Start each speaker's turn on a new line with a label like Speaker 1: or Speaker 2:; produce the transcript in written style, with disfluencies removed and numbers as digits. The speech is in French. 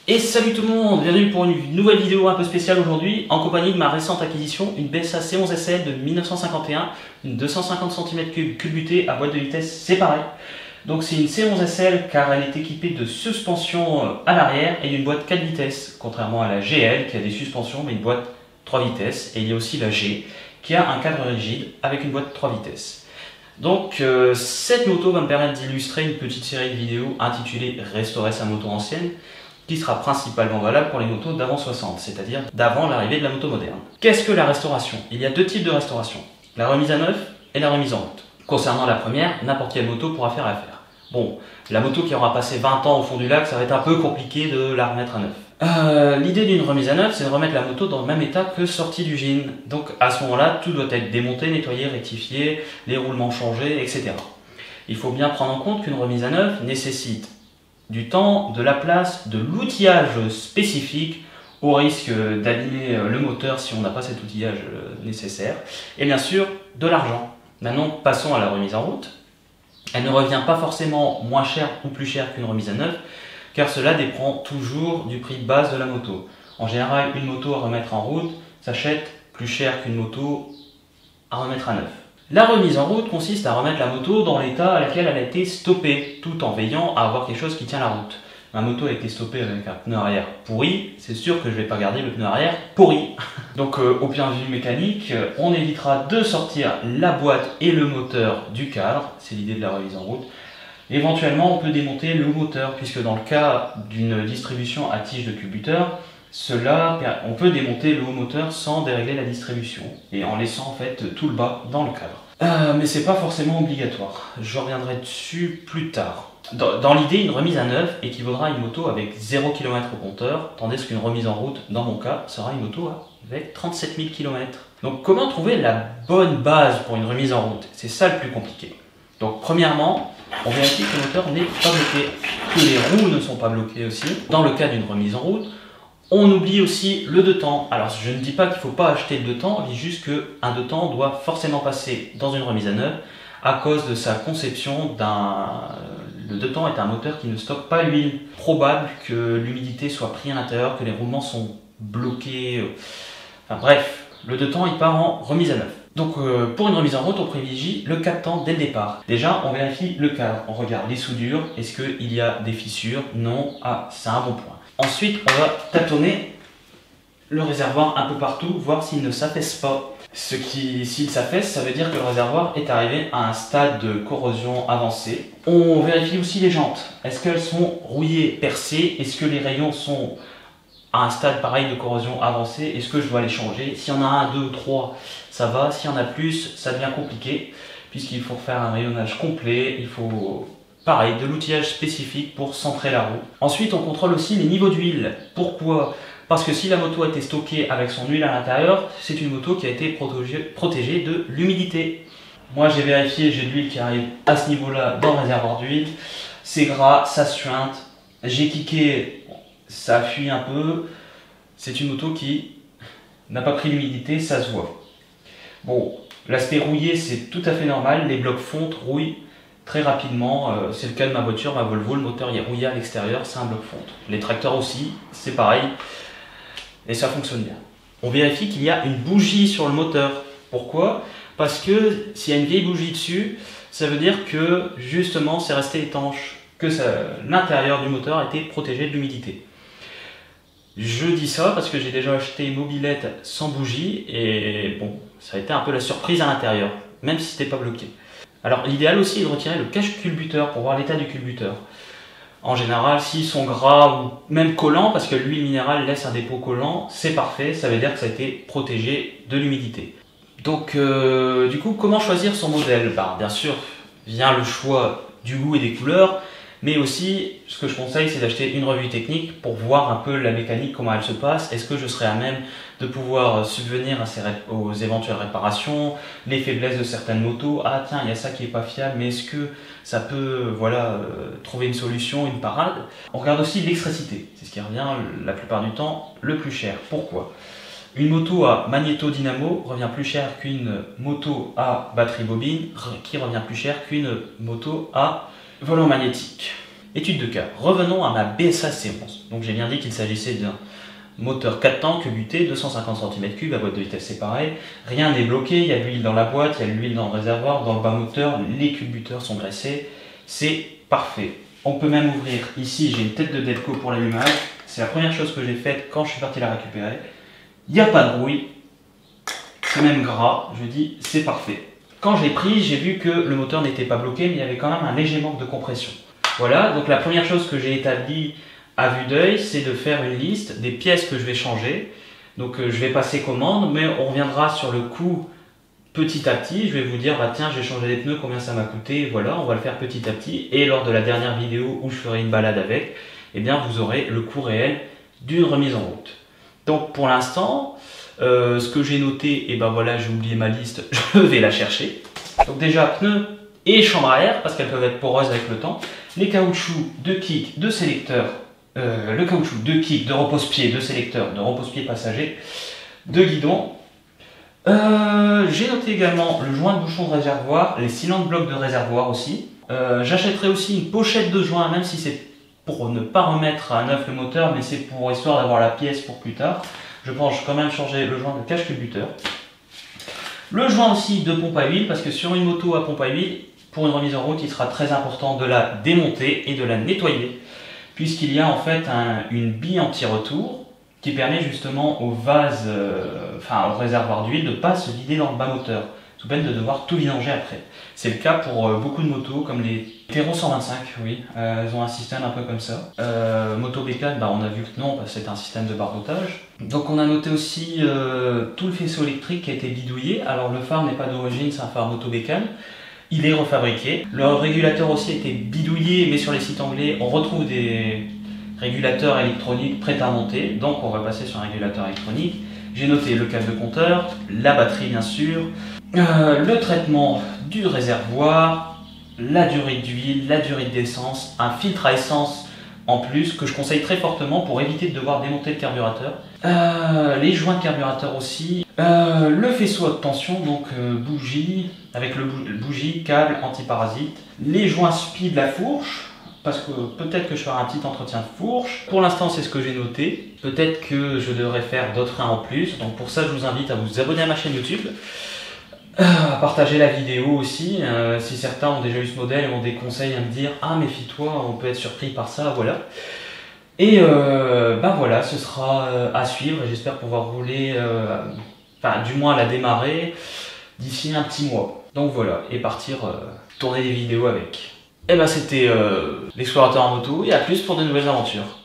Speaker 1: Et salut tout le monde, bienvenue pour une nouvelle vidéo un peu spéciale aujourd'hui, en compagnie de ma récente acquisition, une BSA C11 SL de 1951, une 250 cm3 culbutée à boîte de vitesse séparée. Donc c'est une C11 SL car elle est équipée de suspension à l'arrière et d'une boîte 4 vitesses, contrairement à la GL qui a des suspensions mais une boîte 3 vitesses, et il y a aussi la G qui a un cadre rigide avec une boîte 3 vitesses. Donc cette moto va me permettre d'illustrer une petite série de vidéos intitulée Restaurer sa moto ancienne, qui sera principalement valable pour les motos d'avant 60, c'est-à-dire d'avant l'arrivée de la moto moderne. Qu'est-ce que la restauration? Il y a deux types de restauration, la remise à neuf et la remise en route. Concernant la première, n'importe quelle moto pourra faire l'affaire. Bon, la moto qui aura passé 20 ans au fond du lac, ça va être un peu compliqué de la remettre à neuf. L'idée d'une remise à neuf, c'est de remettre la moto dans le même état que sortie d'usine. Donc à ce moment-là, tout doit être démonté, nettoyé, rectifié, les roulements changés, etc. Il faut bien prendre en compte qu'une remise à neuf nécessite du temps, de la place, de l'outillage spécifique, au risque d'abîmer le moteur si on n'a pas cet outillage nécessaire, et bien sûr de l'argent. Maintenant, passons à la remise en route. Elle ne revient pas forcément moins cher ou plus cher qu'une remise à neuf, car cela dépend toujours du prix de base de la moto. En général, une moto à remettre en route s'achète plus cher qu'une moto à remettre à neuf. La remise en route consiste à remettre la moto dans l'état à laquelle elle a été stoppée, tout en veillant à avoir quelque chose qui tient la route. Ma moto a été stoppée avec un pneu arrière pourri, c'est sûr que je ne vais pas garder le pneu arrière pourri. Donc au point de vue mécanique, on évitera de sortir la boîte et le moteur du cadre, c'est l'idée de la remise en route. Éventuellement, on peut démonter le moteur, puisque dans le cas d'une distribution à tige de culbuteur, on peut démonter le haut moteur sans dérégler la distribution et en laissant en fait tout le bas dans le cadre. Mais c'est pas forcément obligatoire, je reviendrai dessus plus tard. Dans l'idée, une remise à neuf équivaudra à une moto avec 0 km au compteur, tandis qu'une remise en route, dans mon cas, sera une moto avec 37 000 km. Donc comment trouver la bonne base pour une remise en route? C'est ça le plus compliqué. Donc premièrement, on vérifie que le moteur n'est pas bloqué, que les roues ne sont pas bloquées aussi. Dans le cas d'une remise en route, on oublie aussi le deux temps. Alors je ne dis pas qu'il ne faut pas acheter le deux temps, je dis juste qu'un deux temps doit forcément passer dans une remise à neuf à cause de sa conception Le deux temps est un moteur qui ne stocke pas l'huile. Probable que l'humidité soit prise à l'intérieur, que les roulements sont bloqués. Enfin bref, le deux temps il part en remise à neuf. Donc pour une remise en route, on privilégie le 4 temps dès le départ. Déjà, on vérifie le cadre, on regarde les soudures, est-ce qu'il y a des fissures? Non, ah, c'est un bon point. Ensuite, on va tâtonner le réservoir un peu partout, voir s'il ne s'affaisse pas. S'il s'affaisse, ça veut dire que le réservoir est arrivé à un stade de corrosion avancée. On vérifie aussi les jantes. Est-ce qu'elles sont rouillées, percées? Est-ce que les rayons sont à un stade pareil de corrosion avancée? Est-ce que je dois les changer? S'il y en a un, deux, trois, ça va. S'il y en a plus, ça devient compliqué, puisqu'il faut faire un rayonnage complet. Il faut, pareil, de l'outillage spécifique pour centrer la roue. Ensuite, on contrôle aussi les niveaux d'huile. Pourquoi? Parce que si la moto a été stockée avec son huile à l'intérieur, c'est une moto qui a été protégée de l'humidité. Moi, j'ai vérifié, j'ai de l'huile qui arrive à ce niveau-là dans le réservoir d'huile. C'est gras, ça suinte. J'ai kické, ça fuit un peu. C'est une moto qui n'a pas pris l'humidité, ça se voit. Bon, l'aspect rouillé, c'est tout à fait normal. Les blocs fonte, rouillent très rapidement. C'est le cas de ma voiture, ma Volvo. Le moteur il est rouillé à l'extérieur, c'est un bloc fonte. Les tracteurs aussi, c'est pareil. Et ça fonctionne bien. On vérifie qu'il y a une bougie sur le moteur. Pourquoi? Parce que s'il y a une vieille bougie dessus, ça veut dire que justement c'est resté étanche, que l'intérieur du moteur a été protégé de l'humidité. Je dis ça parce que j'ai déjà acheté une mobilette sans bougie et bon, ça a été un peu la surprise à l'intérieur, même si c'était pas bloqué. Alors l'idéal aussi est de retirer le cache culbuteur pour voir l'état du culbuteur. En général, s'ils sont gras ou même collants, parce que l'huile minérale laisse un dépôt collant, c'est parfait, ça veut dire que ça a été protégé de l'humidité. Donc du coup, comment choisir son modèle? Bien sûr, vient le choix du goût et des couleurs, mais aussi, ce que je conseille, c'est d'acheter une revue technique pour voir un peu la mécanique, comment elle se passe. Est-ce que je serai à même de pouvoir subvenir aux éventuelles réparations, les faiblesses de certaines motos? Ah tiens, il y a ça qui n'est pas fiable, mais est-ce que ça peut trouver une solution, une parade? On regarde aussi l'extracité, c'est ce qui revient la plupart du temps le plus cher. Pourquoi? Une moto à magnéto-dynamo revient plus cher qu'une moto à batterie bobine, qui revient plus cher qu'une moto à volant magnétique. Étude de cas. Revenons à ma BSA C11. Donc j'ai bien dit qu'il s'agissait d'un moteur 4 temps culbuté, 250 cm3, à boîte de vitesse séparée. Rien n'est bloqué, il y a de l'huile dans la boîte, il y a de l'huile dans le réservoir, dans le bas moteur, les culbuteurs sont graissés. C'est parfait. On peut même ouvrir, ici j'ai une tête de Delco pour l'allumage. C'est la première chose que j'ai faite quand je suis parti la récupérer. Il n'y a pas de bruit, c'est même gras, je dis c'est parfait. Quand j'ai pris, j'ai vu que le moteur n'était pas bloqué, mais il y avait quand même un léger manque de compression. Voilà, donc la première chose que j'ai établie à vue d'œil, c'est de faire une liste des pièces que je vais changer. Donc je vais passer commande, mais on reviendra sur le coût petit à petit. Je vais vous dire, bah tiens, j'ai changé les pneus, combien ça m'a coûté, voilà, on va le faire petit à petit. Et lors de la dernière vidéo où je ferai une balade avec, eh bien vous aurez le coût réel d'une remise en route. Donc pour l'instant, ce que j'ai noté, et ben voilà, j'ai oublié ma liste, je vais la chercher. Donc déjà, pneus et chambre à air, parce qu'elles peuvent être poreuses avec le temps. Les caoutchoucs de kick, de sélecteur, le caoutchouc de kick, de repose-pied, de sélecteur, de repose-pied passager, de guidon. J'ai noté également le joint de bouchon de réservoir, les cylindres blocs de réservoir aussi. J'achèterai aussi une pochette de joint, même si c'est pour ne pas remettre à neuf le moteur, mais c'est pour histoire d'avoir la pièce pour plus tard. Je pense quand même changer le joint de cache culbuteur. Le joint aussi de pompe à huile, parce que sur une moto à pompe à huile, pour une remise en route, il sera très important de la démonter et de la nettoyer, puisqu'il y a en fait une bille anti-retour qui permet justement au vase, au réservoir d'huile de ne pas se vider dans le bas moteur, sous peine de devoir tout vidanger après. C'est le cas pour beaucoup de motos, comme les Terro 125, oui, elles ont un système un peu comme ça. Moto Bécane, on a vu que non, c'est un système de barbottage. Donc on a noté aussi tout le faisceau électrique qui a été bidouillé. Alors le phare n'est pas d'origine, c'est un phare Moto Bécane. Il est refabriqué. Le régulateur aussi a été bidouillé, mais sur les sites anglais, on retrouve des régulateurs électroniques prêts à monter. Donc on va passer sur un régulateur électronique. J'ai noté le câble de compteur, la batterie bien sûr, le traitement du réservoir, la durée d'huile, la durée d'essence, un filtre à essence en plus que je conseille très fortement pour éviter de devoir démonter le carburateur. Les joints de carburateur aussi, le faisceau à haute tension, donc bougie, avec le bougie, câble, antiparasite, les joints SPI de la fourche, parce que peut-être que je ferai un petit entretien de fourche. Pour l'instant, c'est ce que j'ai noté. Peut-être que je devrais faire d'autres freins en plus. Donc pour ça, je vous invite à vous abonner à ma chaîne YouTube, à partager la vidéo aussi. Si certains ont déjà eu ce modèle et ont des conseils à me dire, ah méfie-toi, on peut être surpris par ça, voilà. Et voilà, ce sera à suivre et j'espère pouvoir rouler, du moins la démarrer d'ici un petit mois. Donc voilà, et partir tourner des vidéos avec. Et c'était l'explorateur en moto et à plus pour de nouvelles aventures.